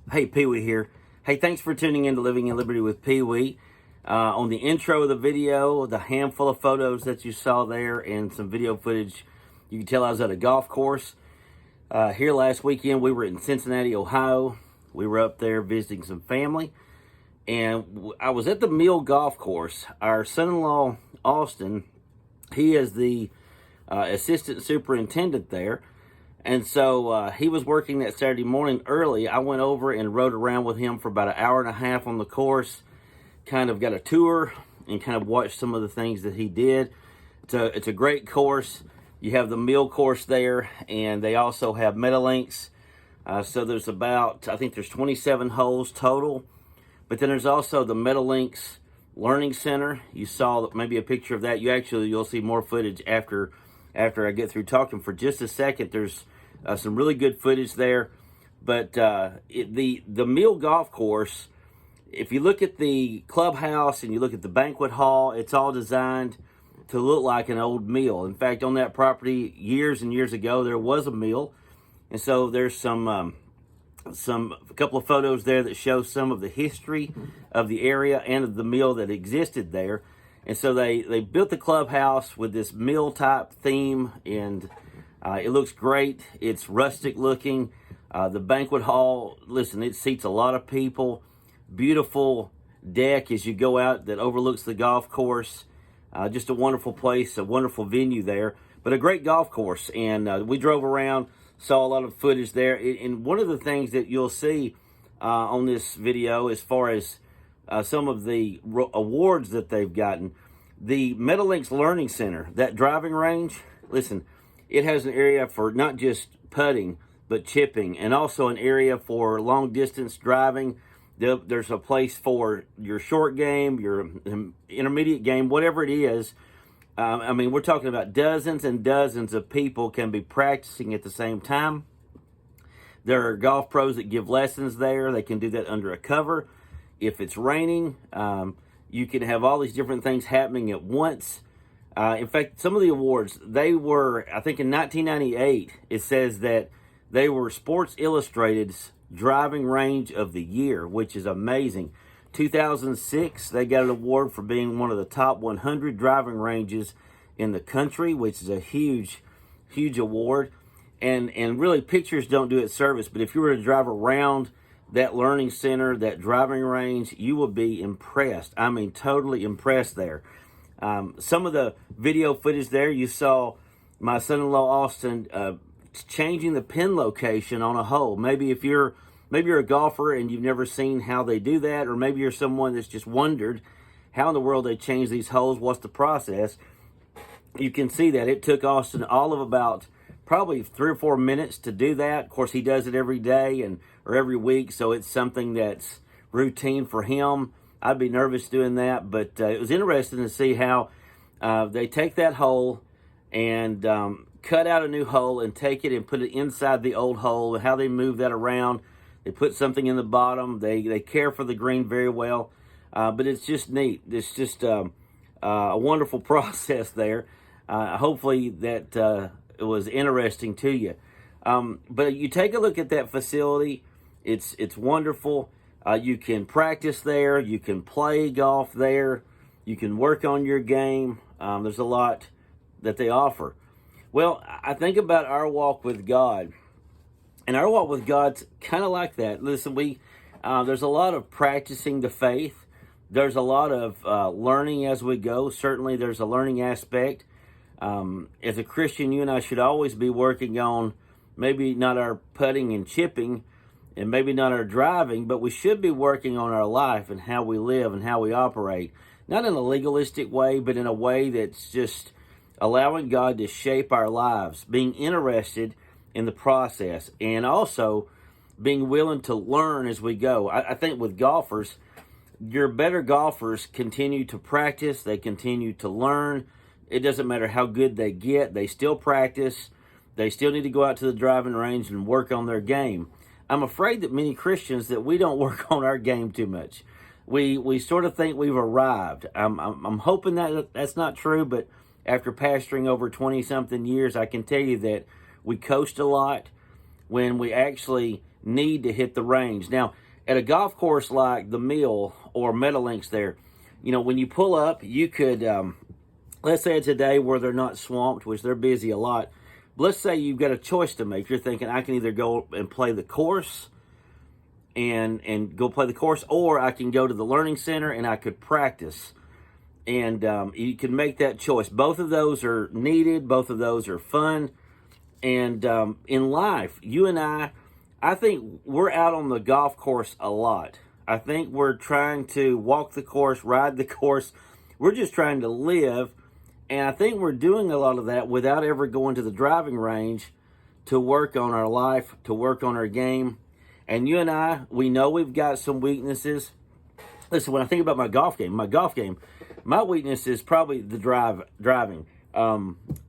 Hey, Peewee here. Hey, thanks for tuning in to Living in Liberty with Peewee. On the intro of the video, the handful of photos that you saw there and some video footage, you can tell I was at a golf course. Here last weekend, we were in Cincinnati, Ohio. We were up there visiting some family. And I was at the Mill Golf Course. Our son-in-law, Austin, he is the assistant superintendent there. And so he was working that Saturday morning early. I went over and rode around with him for about an hour and a half on the course, kind of got a tour and kind of watched some of the things that he did. It's a great course. You have the Mill course there, and they also have Meadowlinks. So there's about, I think there's 27 holes total. But then there's also the Meadowlinks Learning Center. You saw maybe a picture of that. You'll see more footage after I get through talking for just a second. There's some really good footage there. But the Mill Golf Course, if you look at the clubhouse and you look at the banquet hall, it's all designed to look like an old mill. In fact, on that property years and years ago, there was a mill. And so there's a couple of photos there that show some of the history of the area and of the mill that existed there. And so they built the clubhouse with this mill type theme, and it looks great. It's rustic looking. The banquet hall, listen, it seats a lot of people. Beautiful deck as you go out that overlooks the golf course. Just a wonderful place, a wonderful venue there, but a great golf course. And we drove around, saw a lot of footage there. And one of the things that you'll see on this video, as far as some of the awards that they've gotten, the Meadowlinks Learning Center, that driving range, listen, it has an area for not just putting, but chipping, and also an area for long distance driving. There's a place for your short game, your intermediate game, whatever it is. I mean, we're talking about dozens and dozens of people can be practicing at the same time. There are golf pros that give lessons there. They can do that under a cover. If it's raining, you can have all these different things happening at once. In fact, some of the awards, they were, I think in 1998, it says that they were Sports Illustrated's Driving Range of the Year, which is amazing. 2006, they got an award for being one of the top 100 driving ranges in the country, which is a huge, huge award. And really, pictures don't do it service, but if you were to drive around that learning center, that driving range, you will be impressed. I mean, totally impressed there. Some of the video footage there, you saw my son-in-law Austin changing the pin location on a hole. Maybe you're a golfer and you've never seen how they do that, or maybe you're someone that's just wondered how in the world they change these holes, what's the process. You can see that it took Austin all of about probably 3 or 4 minutes to do that. Of course, he does it every day or every week, so it's something that's routine for him. I'd be nervous doing that, but it was interesting to see how they take that hole and cut out a new hole and take it and put it inside the old hole, and how they move that around. They put something in the bottom. They care for the green very well, but it's just neat. It's just a wonderful process there. Hopefully that it was interesting to you. But you take a look at that facility. It's wonderful. You can practice there. You can play golf there. You can work on your game. There's a lot that they offer. Well, I think about our walk with God. And our walk with God's kind of like that. Listen, there's a lot of practicing the faith. There's a lot of learning as we go. Certainly there's a learning aspect. As a Christian, you and I should always be working on maybe not our putting and chipping, and maybe not our driving, but we should be working on our life and how we live and how we operate. Not in a legalistic way, but in a way that's just allowing God to shape our lives, being interested in the process, and also being willing to learn as we go. I think with golfers, your better golfers continue to practice. They continue to learn. It doesn't matter how good they get. They still practice. They still need to go out to the driving range and work on their game. I'm afraid that many Christians, that we don't work on our game too much. We sort of think we've arrived. I'm hoping that that's not true, but after pastoring over 20-something years, I can tell you that we coast a lot when we actually need to hit the range. Now, at a golf course like the Mill or Meadowlinks there, you know, when you pull up, you could, let's say it's a day where they're not swamped, which they're busy a lot. Let's say you've got a choice to make. You're thinking, I can either go and play the course and go play the course, or I can go to the learning center and I could practice. And you can make that choice. Both of those are needed. Both of those are fun. And in life, you and I think we're out on the golf course a lot. I think we're trying to walk the course, ride the course. We're just trying to live. And I think we're doing a lot of that without ever going to the driving range to work on our life, to work on our game. And you and I, we know we've got some weaknesses. Listen, when I think about my golf game, my weakness is probably the driving.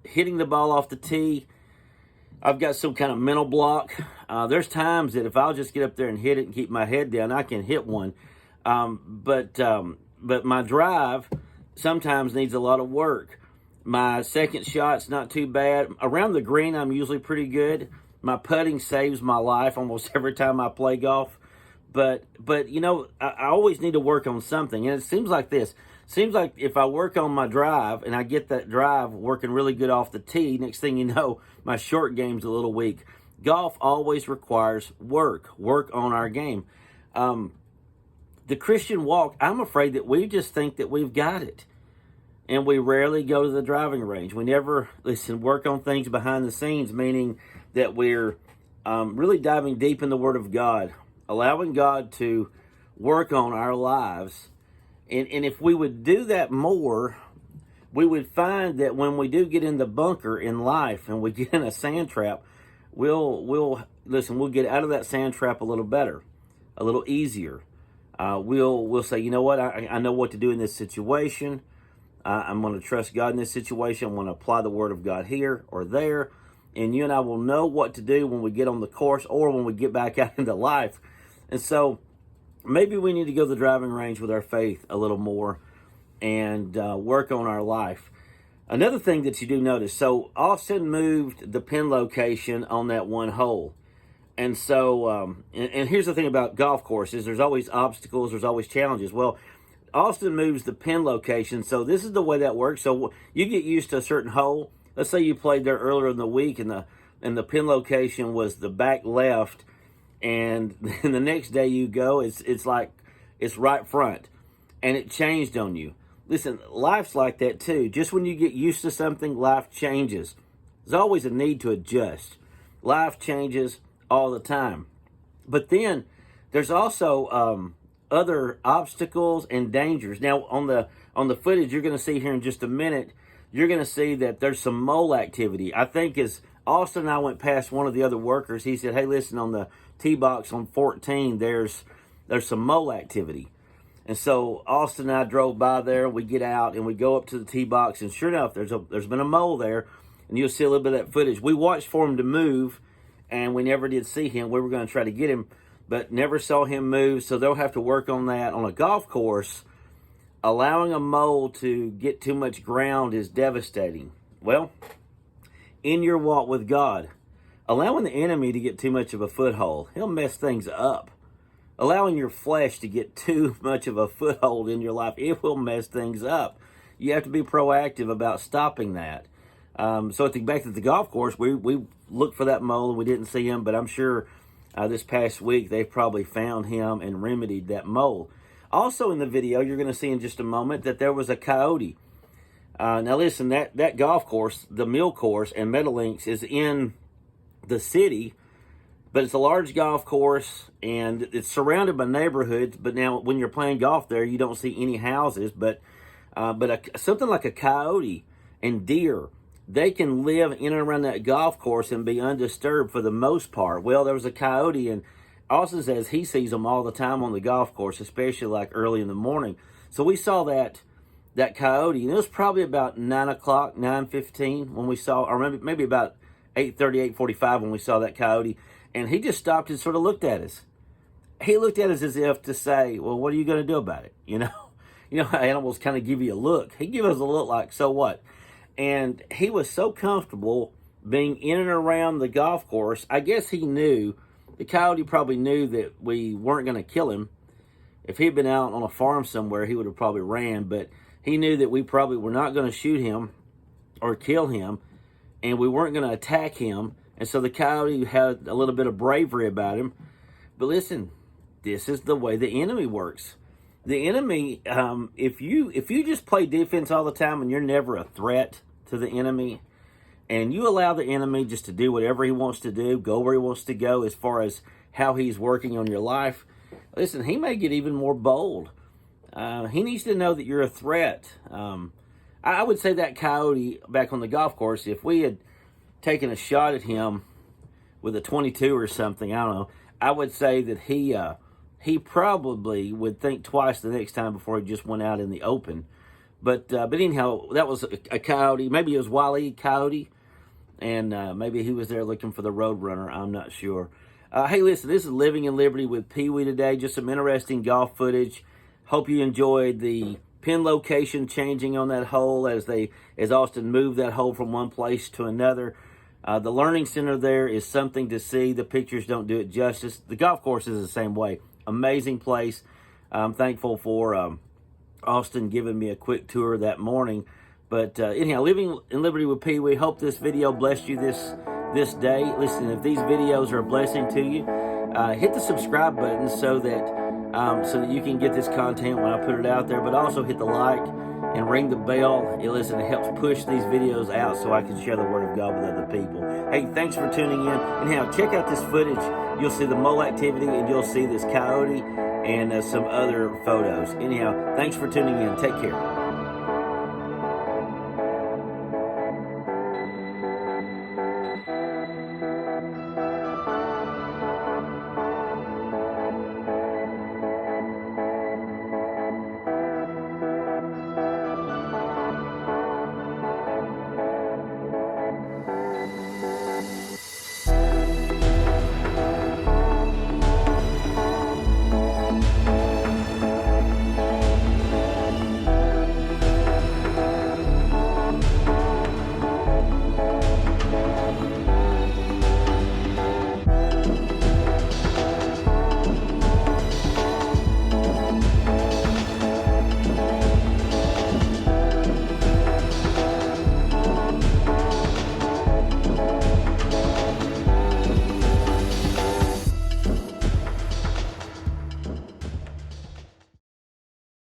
Hitting the ball off the tee, I've got some kind of mental block. There's times that if I'll just get up there and hit it and keep my head down, I can hit one. But my drive sometimes needs a lot of work. My second shot's not too bad. Around the green, I'm usually pretty good. My putting saves my life almost every time I play golf. But you know, I always need to work on something. And it seems like this. Seems like if I work on my drive and I get that drive working really good off the tee, next thing you know, my short game's a little weak. Golf always requires work on our game. The Christian walk, I'm afraid that we just think that we've got it. And we rarely go to the driving range. We never, work on things behind the scenes, meaning that we're really diving deep in the Word of God, allowing God to work on our lives. And if we would do that more, we would find that when we do get in the bunker in life and we get in a sand trap, we'll get out of that sand trap a little better, a little easier. We'll say, you know what, I know what to do in this situation. I'm going to trust God in this situation. I'm going to apply the Word of God here or there. And you and I will know what to do when we get on the course or when we get back out into life. And so maybe we need to go to the driving range with our faith a little more and work on our life. Another thing that you do notice, so Austin moved the pin location on that one hole. And so, and here's the thing about golf courses, there's always obstacles, there's always challenges. Well, Austin moves the pin location, so this is the way that works. So you get used to a certain hole. Let's say you played there earlier in the week and the pin location was the back left, and then the next day you go, it's like it's right front, and it changed on you. Listen, life's like that too. Just when you get used to something, life changes. There's always a need to adjust. Life changes all the time. But then there's also other obstacles and dangers. Now on the footage you're going to see here in just a minute, you're going to see that there's some mole activity. I think as Austin and I went past one of the other workers, he said, hey, listen, on the tee box on 14, there's some mole activity. And so Austin and I drove by there, we get out and we go up to the tee box, and sure enough, there's been a mole there, and you'll see a little bit of that footage. We watched for him to move, and we never did see him. We were going to try to get him, but never saw him move, so they'll have to work on that. On a golf course, allowing a mole to get too much ground is devastating. Well, in your walk with God, allowing the enemy to get too much of a foothold, he'll mess things up. Allowing your flesh to get too much of a foothold in your life, it will mess things up. You have to be proactive about stopping that. So back to the golf course, we looked for that mole and we didn't see him, but I'm sure this past week they've probably found him and remedied that mole. Also in the video, you're going to see in just a moment that there was a coyote. Now listen, that golf course, the Mill course and Meadowlinks, is in the city, but it's a large golf course and it's surrounded by neighborhoods. But now when you're playing golf there, you don't see any houses, but something like a coyote and deer, they can live in and around that golf course and be undisturbed for the most part. Well, there was a coyote, and Austin says he sees them all the time on the golf course, especially like early in the morning. So we saw that coyote, and it was probably about 9 o'clock, 9:15 when we saw, or maybe about 8:30, 8:45 when we saw that coyote. And he just stopped and sort of looked at us. He looked at us as if to say, well, what are you going to do about it? You know how animals kind of give you a look. He gave us a look like, so what? And he was so comfortable being in and around the golf course. I guess he knew The coyote probably knew that we weren't going to kill him. If he'd been out on a farm somewhere, he would have probably ran, but he knew that we probably were not going to shoot him or kill him, and we weren't going to attack him. And so the coyote had a little bit of bravery about him. But listen, this is the way the enemy works. The enemy, if you just play defense all the time and you're never a threat to the enemy, and you allow the enemy just to do whatever he wants to do, go where he wants to go as far as how he's working on your life, listen, he may get even more bold. He needs to know that you're a threat. I would say that coyote back on the golf course, if we had taken a shot at him with a 22 or something, I don't know, I would say that he probably would think twice the next time before he just went out in the open. But anyhow, that was a coyote. Maybe it was Wile Coyote, and maybe he was there looking for the Roadrunner. I'm not sure. Hey, listen, this is Living in Liberty with Peewee today. Just some interesting golf footage. Hope you enjoyed the pin location changing on that hole as Austin moved that hole from one place to another. The learning center there is something to see. The pictures don't do it justice. The golf course is the same way. Amazing place. I'm thankful for Austin giving me a quick tour that morning. But anyhow, Living in Liberty with Peewee. Hope this video blessed you this day. Listen, if these videos are a blessing to you, hit the subscribe button so that you can get this content when I put it out there. But also hit the like and ring the bell. Listen, it helps push these videos out so I can share the word of God with other people. Hey, thanks for tuning in. Anyhow, check out this footage. You'll see the mole activity, and you'll see this coyote and some other photos. Anyhow, thanks for tuning in. Take care.